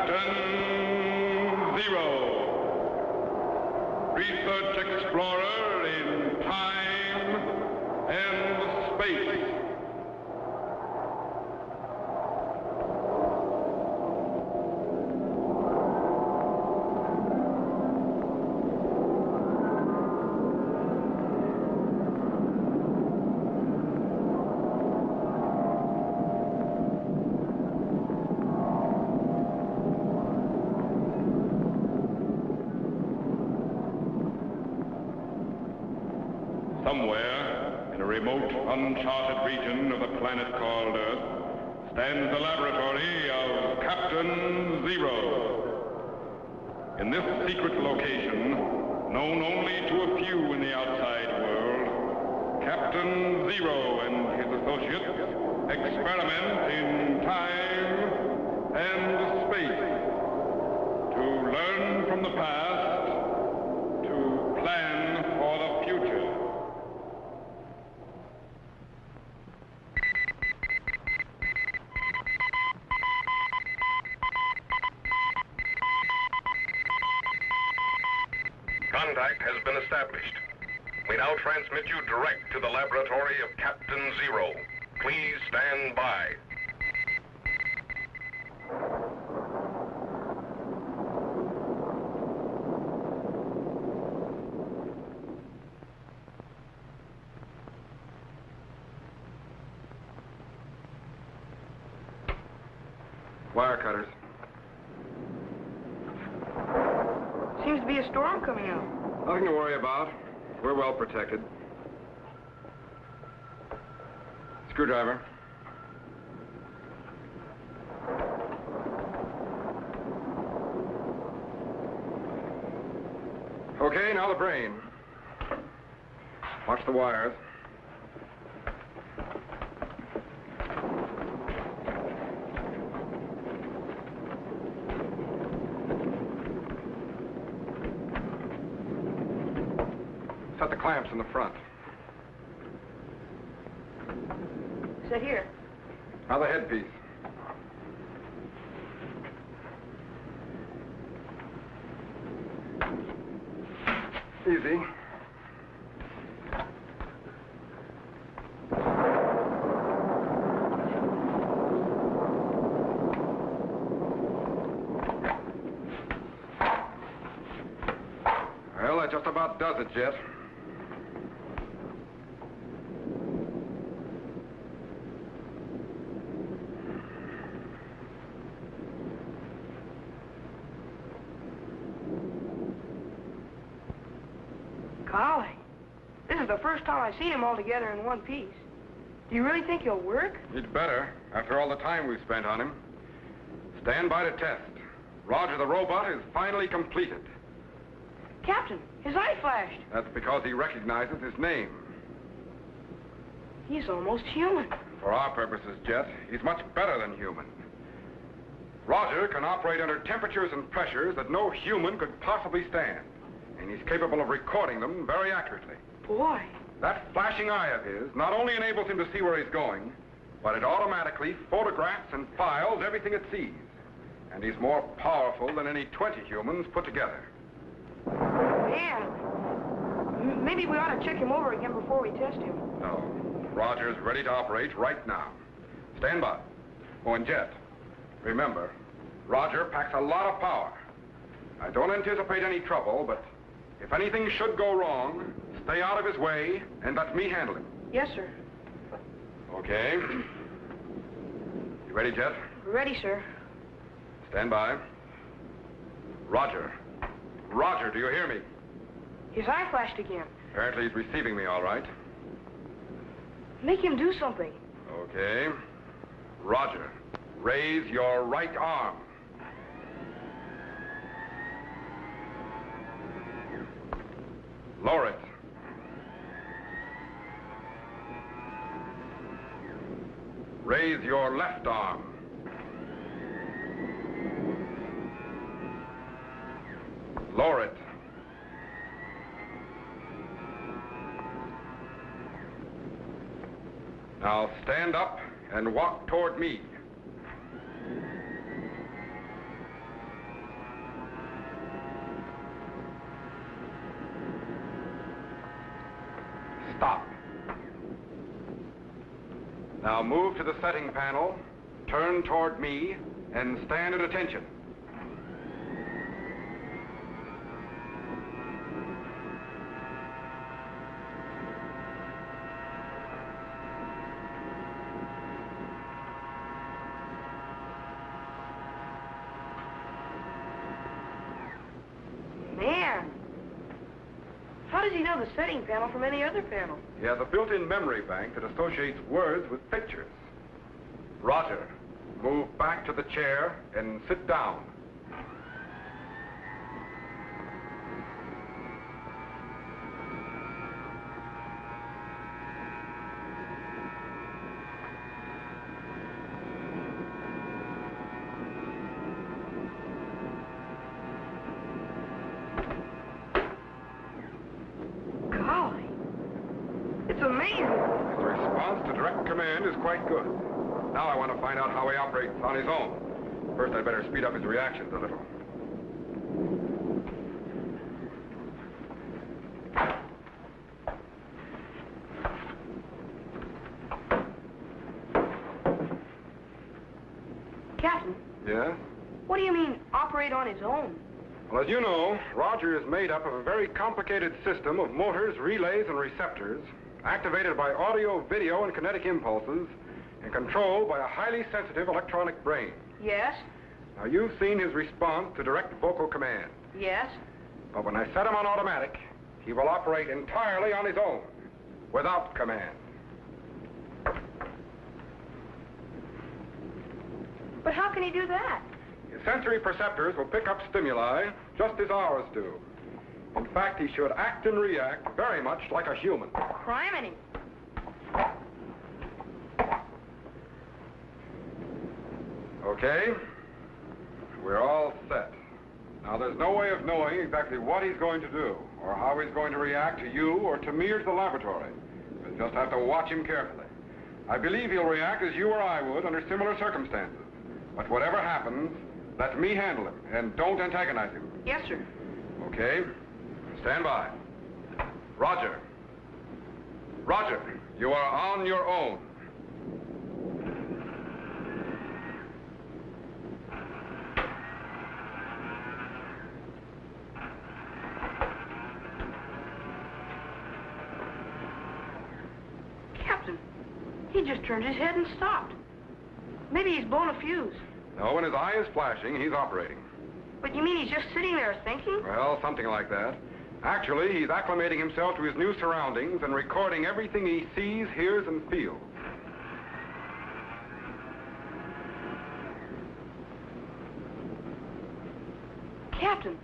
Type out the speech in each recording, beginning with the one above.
Captain Zero, research explorer in time and space. Somewhere, in a remote, uncharted region of the planet called Earth, stands the laboratory of Captain Zero. In this secret location, known only to a few in the outside world, Captain Zero and his associates experiment in time and space to learn from the past, to plan for the future. Contact has been established. We now transmit you direct to the laboratory of Captain Zero. Please stand by. Wire cutters. Seems to be a storm coming out. Nothing to worry about. We're well protected. Screwdriver. Okay, now the brain. Watch the wires. Set the clamps in the front. Set here. Now the headpiece. Easy. Well, that just about does it, Jet. Golly, this is the first time I've seen him all together in one piece. Do you really think he'll work? He'd better, after all the time we've spent on him. Stand by to test. Roger the robot is finally completed. Captain, his eye flashed. That's because he recognizes his name. He's almost human. For our purposes, Jet, he's much better than human. Roger can operate under temperatures and pressures that no human could possibly stand. And he's capable of recording them very accurately. Boy. That flashing eye of his not only enables him to see where he's going, but it automatically photographs and files everything it sees. And he's more powerful than any 20 humans put together. Man, maybe we ought to check him over again before we test him. No. Roger's ready to operate right now. Stand by. Oh, and Jet, remember, Roger packs a lot of power. I don't anticipate any trouble, but if anything should go wrong, stay out of his way and let me handle him. Yes, sir. Okay. You ready, Jet? Ready, sir. Stand by. Roger. Roger, do you hear me? His eye flashed again. Apparently he's receiving me all right. Make him do something. Okay. Roger, raise your right arm. Lower it. Raise your left arm. Lower it. Now stand up and walk toward me. Now move to the setting panel, turn toward me, and stand at attention. Man, how does he know the setting panel from any other panel? He has a built-in memory bank that associates words with pictures. Roger, move back to the chair and sit down. Golly, it's amazing. His response to direct command is quite good. Now I want to find out how he operates on his own. First, I'd better speed up his reactions a little. Captain, Yeah? what do you mean, operate on his own? Well, as you know, Roger is made up of a very complicated system of motors, relays, and receptors, activated by audio, video, and kinetic impulses, and controlled by a highly sensitive electronic brain. Yes, Now, you've seen his response to direct vocal command. yes. But when I set him on automatic, he will operate entirely on his own, without command. But how can he do that? His sensory perceptors will pick up stimuli just as ours do. In fact, he should act and react very much like a human. Criminy. Okay? We're all set. Now, there's no way of knowing exactly what he's going to do, or how he's going to react to you, or to me, or to the laboratory. We'll just have to watch him carefully. I believe he'll react as you or I would under similar circumstances. But whatever happens, let me handle him, and don't antagonize him. Yes, sir. Okay? Stand by. Roger. Roger, you are on your own. Captain, he just turned his head and stopped. Maybe he's blown a fuse. No, when his eye is flashing, he's operating. But you mean he's just sitting there thinking? Well, something like that. Actually, he's acclimating himself to his new surroundings and recording everything he sees, hears, and feels. Captain,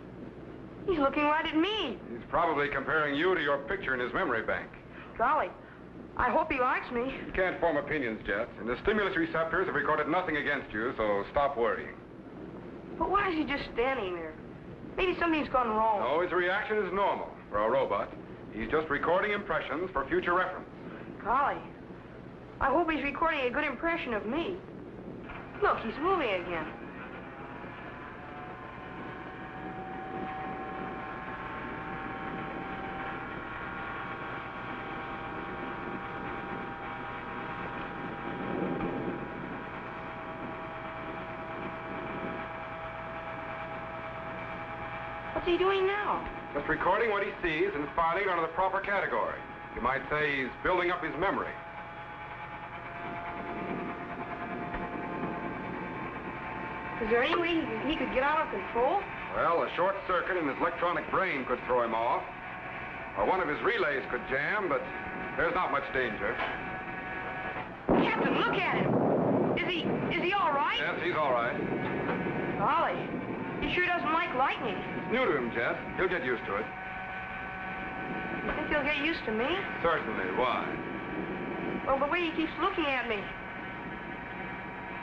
he's looking right at me. He's probably comparing you to your picture in his memory bank. Golly, I hope he likes me. You can't form opinions, Jet, and the stimulus receptors have recorded nothing against you, so stop worrying. But why is he just standing there? Maybe something's gone wrong. No, his reaction is normal for a robot. He's just recording impressions for future reference. Golly, I hope he's recording a good impression of me. Look, he's moving again. What's he doing now? Just recording what he sees and filing it under the proper category. You might say he's building up his memory. Is there any way he could get out of control? Well, a short circuit in his electronic brain could throw him off. Or one of his relays could jam, but there's not much danger. Captain, look at him. Is he all right? Yes, he's all right. Golly, he sure doesn't like lightning. It's new to him, Jet. He'll get used to it. You think he'll get used to me? Certainly. Why? Well, the way he keeps looking at me.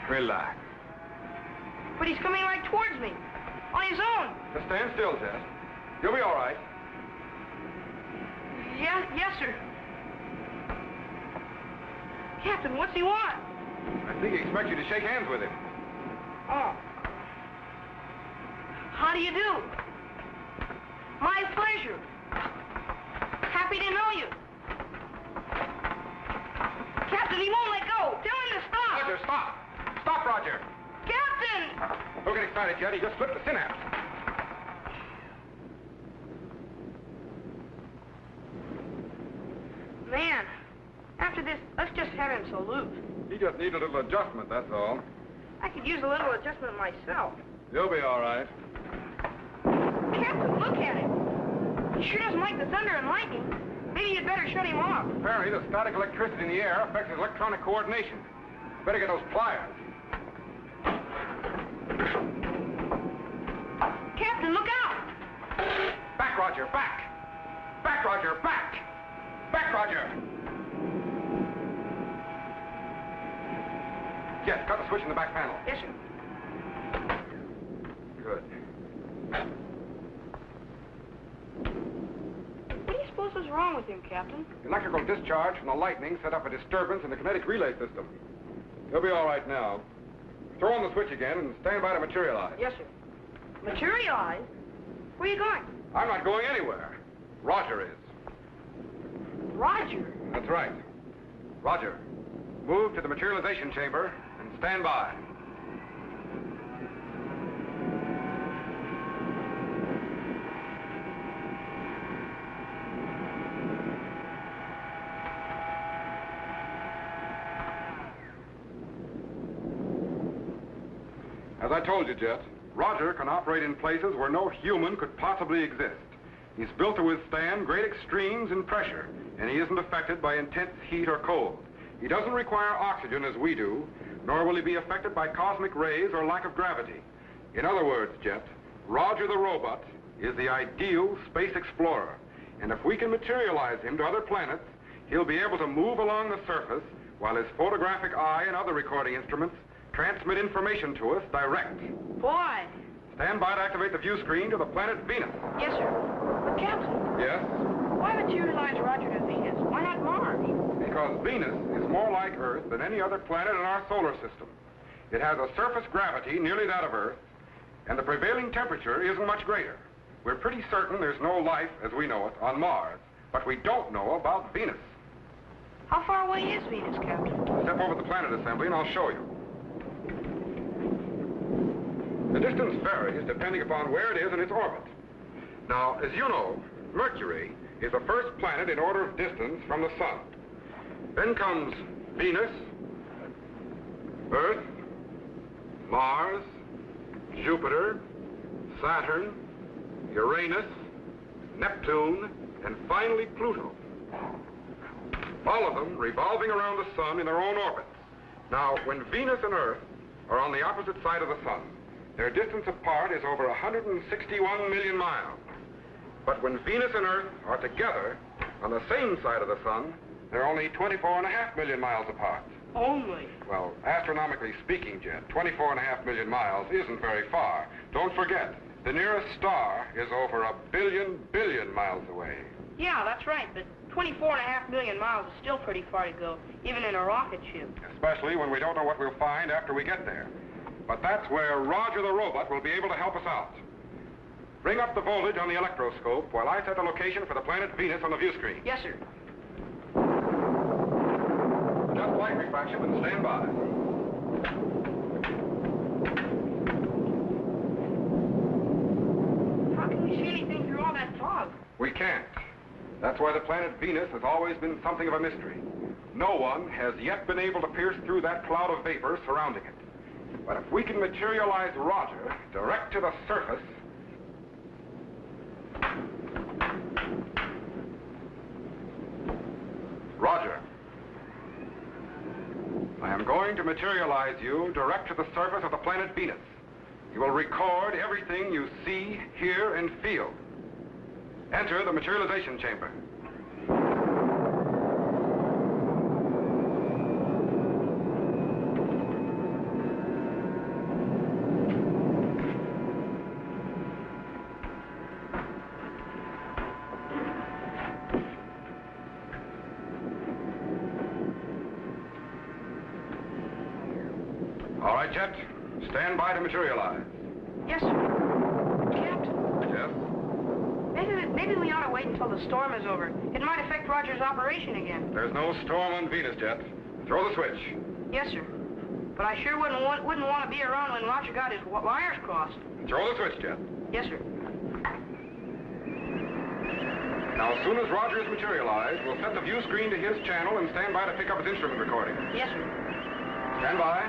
Relax. But he's coming right towards me. On his own. Just stand still, Jet. You'll be all right. Yes, sir. Captain, what's he want? I think he expects you to shake hands with him. Oh. How do you do? My pleasure. Happy to know you. Captain, he won't let go. Tell stop! Stop, Roger! Captain! Don't get excited, Jet. He just slipped the synapse. Man, after this, let's just have him salute. He just needs a little adjustment, that's all. I could use a little adjustment myself. You'll be all right. Captain, look at him. He sure doesn't like the thunder and lightning. Maybe you'd better shut him off. Apparently, the static electricity in the air affects his electronic coordination. Better get those pliers. Captain, look out! Back, Roger, back! Back, Roger, back! Back, Roger! Yes, cut the switch in the back panel. Yes, sir. Good. What do you suppose is wrong with him, Captain? Electrical discharge from the lightning set up a disturbance in the kinetic relay system. He'll be all right now. Throw on the switch again and stand by to materialize. Yes, sir. Materialize? Where are you going? I'm not going anywhere. Roger is. Roger? That's right. Roger, move to the materialization chamber and stand by. As I told you, Jet, Roger can operate in places where no human could possibly exist. He's built to withstand great extremes in pressure, and he isn't affected by intense heat or cold. He doesn't require oxygen as we do, nor will he be affected by cosmic rays or lack of gravity. In other words, Jet, Roger the robot is the ideal space explorer, and if we can materialize him to other planets, he'll be able to move along the surface while his photographic eye and other recording instruments transmit information to us direct. Boy. Stand by to activate the view screen to the planet Venus. Yes, sir. But, Captain, Yes? why materialize Roger to Venus? Why not Mars? Because Venus is more like Earth than any other planet in our solar system. It has a surface gravity nearly that of Earth, and the prevailing temperature isn't much greater. We're pretty certain there's no life, as we know it, on Mars, but we don't know about Venus. How far away is Venus, Captain? Step over the planet assembly and I'll show you. The distance varies depending upon where it is in its orbit. Now, as you know, Mercury is the first planet in order of distance from the Sun. Then comes Venus, Earth, Mars, Jupiter, Saturn, Uranus, Neptune, and finally Pluto. All of them revolving around the Sun in their own orbits. Now, when Venus and Earth are on the opposite side of the Sun, their distance apart is over 161 million miles. But when Venus and Earth are together on the same side of the Sun, they're only 24.5 million miles apart. Only? Well, astronomically speaking, Jet, 24.5 million miles isn't very far. Don't forget, the nearest star is over 1 billion miles away. Yeah, that's right, but 24.5 million miles is still pretty far to go, even in a rocket ship. Especially when we don't know what we'll find after we get there. But that's where Roger the robot will be able to help us out. Bring up the voltage on the electroscope while I set the location for the planet Venus on the view screen. Yes, sir. Adjust light refraction and stand by. How can we see anything through all that fog? We can't. That's why the planet Venus has always been something of a mystery. No one has yet been able to pierce through that cloud of vapor surrounding it. But if we can materialize Roger direct to the surface... Roger. I am going to materialize you direct to the surface of the planet Venus. You will record everything you see, hear, and feel. Enter the materialization chamber. All right, Jet. Stand by to materialize. Yes, sir. Captain, Yes? maybe we ought to wait until the storm is over. It might affect Roger's operation again. There's no storm on Venus, Jet. Throw the switch. Yes, sir. But I sure wouldn't want to be around when Roger got his wires crossed. Throw the switch, Jet. Yes, sir. Now, as soon as Roger is materialized, we'll set the view screen to his channel and stand by to pick up his instrument recording. Yes, sir. Stand by.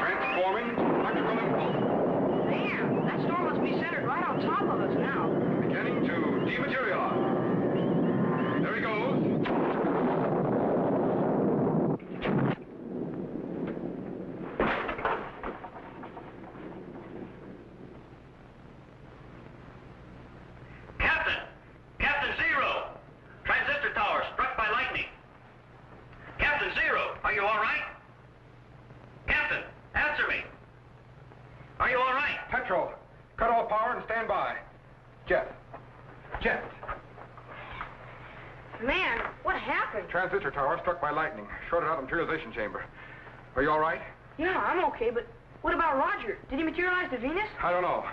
Transforming to electrical impulse. Man, that storm must be centered right on top of us now. Beginning to dematerialize. There he goes. Captain Zero! Transistor tower struck by lightning. Captain Zero, are you all right? Captain, answer me. Are you all right? Tetro, cut off power and stand by. Jet. Man, what happened? Transistor tower struck by lightning. Shorted out the materialization chamber. Are you all right? Yeah, I'm okay, but what about Roger? Did he materialize to Venus? I don't know.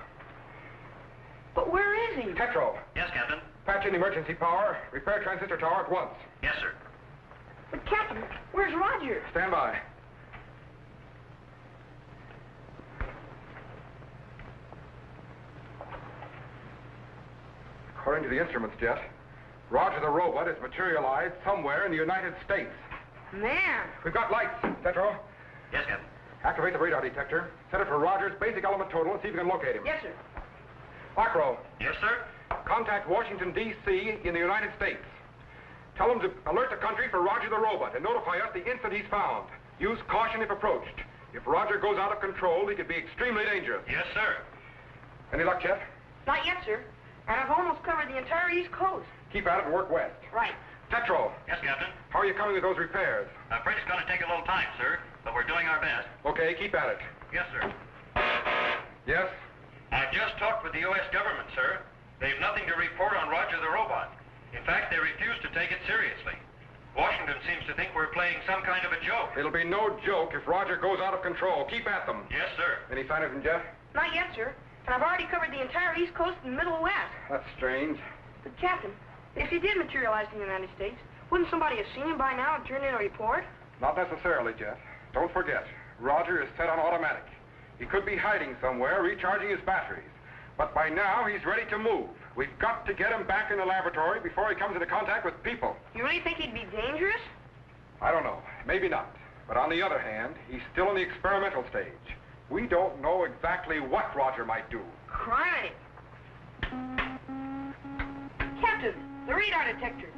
But where is he? Tetro, Yes, Captain. patch in emergency power. Repair transistor tower at once. Yes, sir. But Captain, where's Roger? Stand by. According to the instruments, Jet, Roger the robot is materialized somewhere in the United States. Man, We've got lights, Tetro. Yes, Captain. Activate the radar detector. Set it for Roger's basic element total and see if you can locate him. yes, sir. Macro, Yes, sir. contact Washington, D.C. in the United States. Tell them to alert the country for Roger the robot and notify us the instant he's found. Use caution if approached. If Roger goes out of control, he could be extremely dangerous. Yes, sir. Any luck, Jet? Not yet, sir. And I've almost covered the entire East Coast. Keep at it and work west. Right. Tetro, Yes, Captain. how are you coming with those repairs? I'm afraid it's going to take a little time, sir, but we're doing our best. Okay, keep at it. Yes, sir. Yes? I just talked with the U.S. government, sir. They've nothing to report on Roger the robot. In fact, they refuse to take it seriously. Washington seems to think we're playing some kind of a joke. It'll be no joke if Roger goes out of control. Keep at them. Yes, sir. Any sign of him, Jeff? Not yet, sir. And I've already covered the entire East Coast and Middle West. That's strange. But, Captain, if he did materialize in the United States, wouldn't somebody have seen him by now and turned in a report? Not necessarily, Jeff. Don't forget, Roger is set on automatic. He could be hiding somewhere, recharging his batteries. But by now, he's ready to move. We've got to get him back in the laboratory before he comes into contact with people. You really think he'd be dangerous? I don't know. Maybe not. But on the other hand, he's still in the experimental stage. We don't know exactly what Roger might do. Crying. Captain, the radar detector.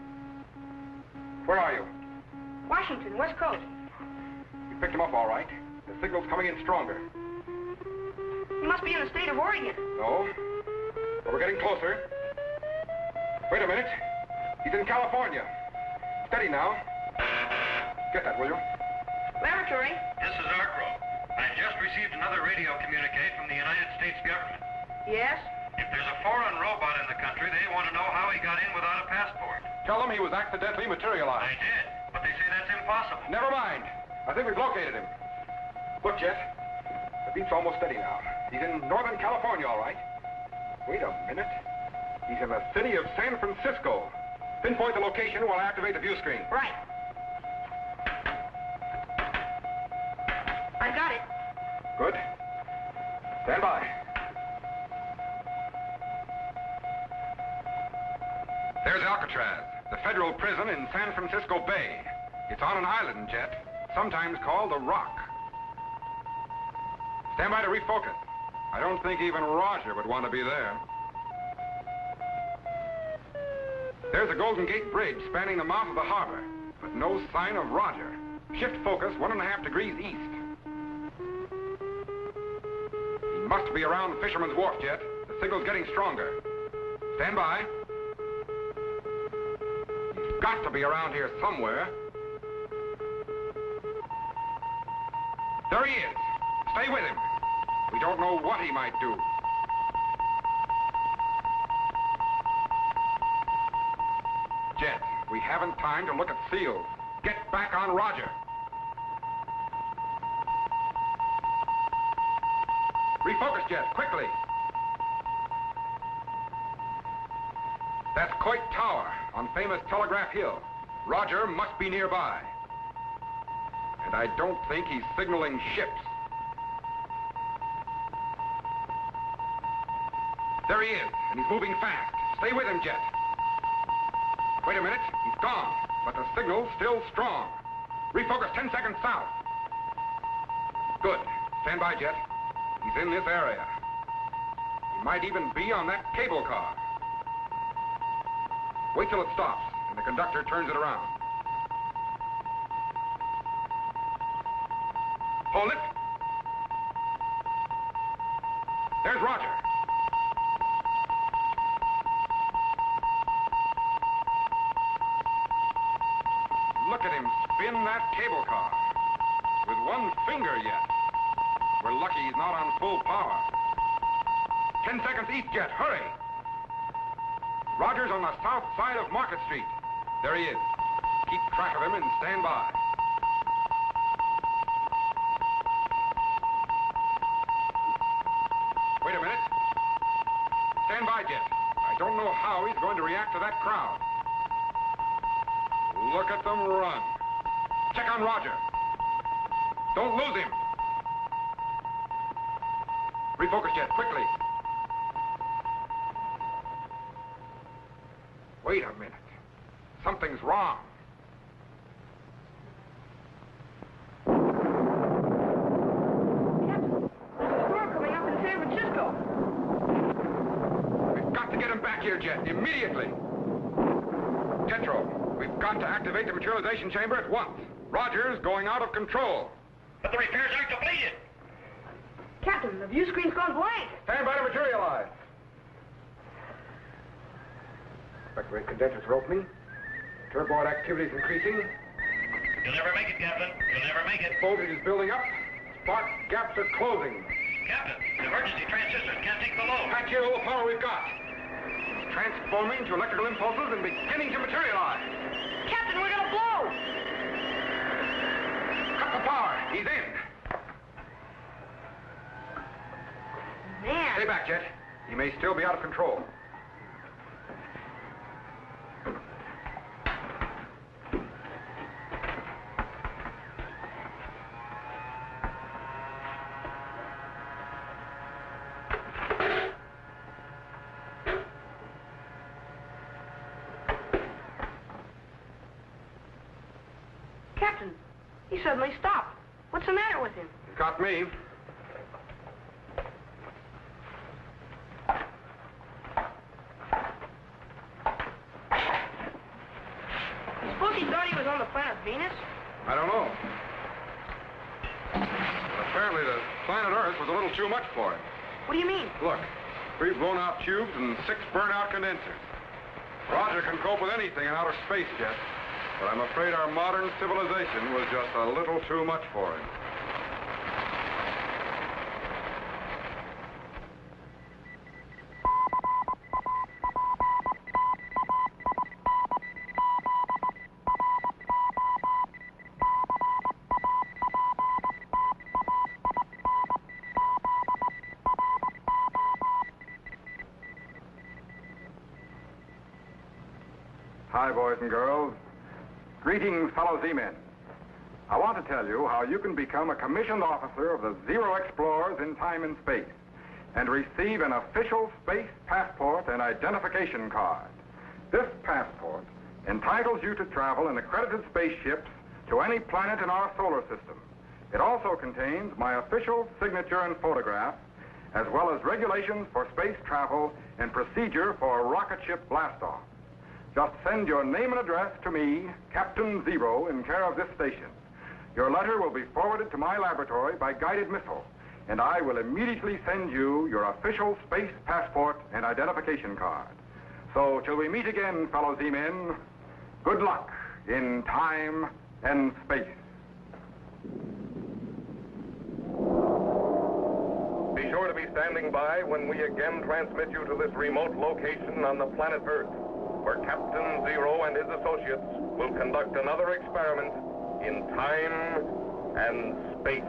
Where are you? Washington, West Coast. We picked him up all right. The signal's coming in stronger. He must be in the state of Oregon. No? But we're getting closer. Wait a minute. He's in California. Steady now. Get that, will you? Laboratory. This is Arcro. I just received another radio communique from the United States government. Yes? If there's a foreign robot in the country, they want to know how he got in without a passport. Tell him he was accidentally I materialized. did, but they say that's impossible. Never mind. I think we've located him. Look, Jet. The beat's almost steady now. He's in Northern California, all right. Wait a minute. He's in the city of San Francisco. Pinpoint the location while I activate the view screen. Right. I got it. Good. Stand by. There's Alcatraz, the federal prison in San Francisco Bay. It's on an island, Jet, sometimes called the Rock. Stand by to refocus. I don't think even Roger would want to be there. There's the Golden Gate Bridge spanning the mouth of the harbor, but no sign of Roger. Shift focus 1.5 degrees east. He must be around Fisherman's Wharf, Jet. The signal's getting stronger. Stand by. He's got to be around here somewhere. There he is. Stay with him. We don't know what he might do. Jet, we haven't time to look at seals. Get back on Roger. Refocus, Jet, quickly. That's Coit Tower on famous Telegraph Hill. Roger must be nearby. And I don't think he's signaling ships. There he is, and he's moving fast. Stay with him, Jet. Wait a minute, he's gone, but the signal's still strong. Refocus 10 seconds south. Good. Stand by, Jet. He's in this area. He might even be on that cable car. Wait till it stops, and the conductor turns it around. Hold it. There's Roger. Look at him spin that cable car. With one finger yet. We're lucky he's not on full power. 10 seconds east, Jet. Hurry. Roger's on the south side of Market Street. There he is. Keep track of him and stand by. Wait a minute. Stand by, Jet. I don't know how he's going to react to that crowd. Look at them run. Check on Roger. Don't lose him. Refocus, Jet, quickly. Wait a minute. Something's wrong. Captain, there's a storm coming up in San Francisco. We've got to get him back here, Jet, immediately. Tetro, we've got to activate the materialization chamber at once. Roger's going out of control. But the repairs aren't completed. Captain, the view screen's gone blank. Stand by to materialize. Spectre rate condensers are opening. Turboid activity is increasing. You'll never make it, Captain. You'll never make it. Voltage is building up. Spark gaps are closing. Captain, the emergency transistors can't take the load. Back here, all the power we've got. It's transforming to electrical impulses and beginning to materialize. Captain, we're gonna blow! Cut the power. He's in. Man. Stay back, Jet. He may still be out of control. Captain, he suddenly stopped. What's the matter with him? He's got me. Suppose he thought he was on the planet Venus? I don't know. Apparently the planet Earth was a little too much for him. What do you mean? Look, 3 blown-out tubes and 6 burnt-out condensers. Roger can cope with anything in outer space, Jet. But I'm afraid our modern civilization was just a little too much for him. Hi, boys and girls. Greetings, fellow Z-men. I want to tell you how you can become a commissioned officer of the Zero Explorers in time and space and receive an official space passport and identification card. This passport entitles you to travel in accredited spaceships to any planet in our solar system. It also contains my official signature and photograph, as well as regulations for space travel and procedure for a rocket ship blastoff. Just send your name and address to me, Captain Zero, in care of this station. Your letter will be forwarded to my laboratory by guided missile, and I will immediately send you your official space passport and identification card. So, till we meet again, fellow Z-men, good luck in time and space. Be sure to be standing by when we again transmit you to this remote location on the planet Earth, where Captain Zero and his associates will conduct another experiment in time and space.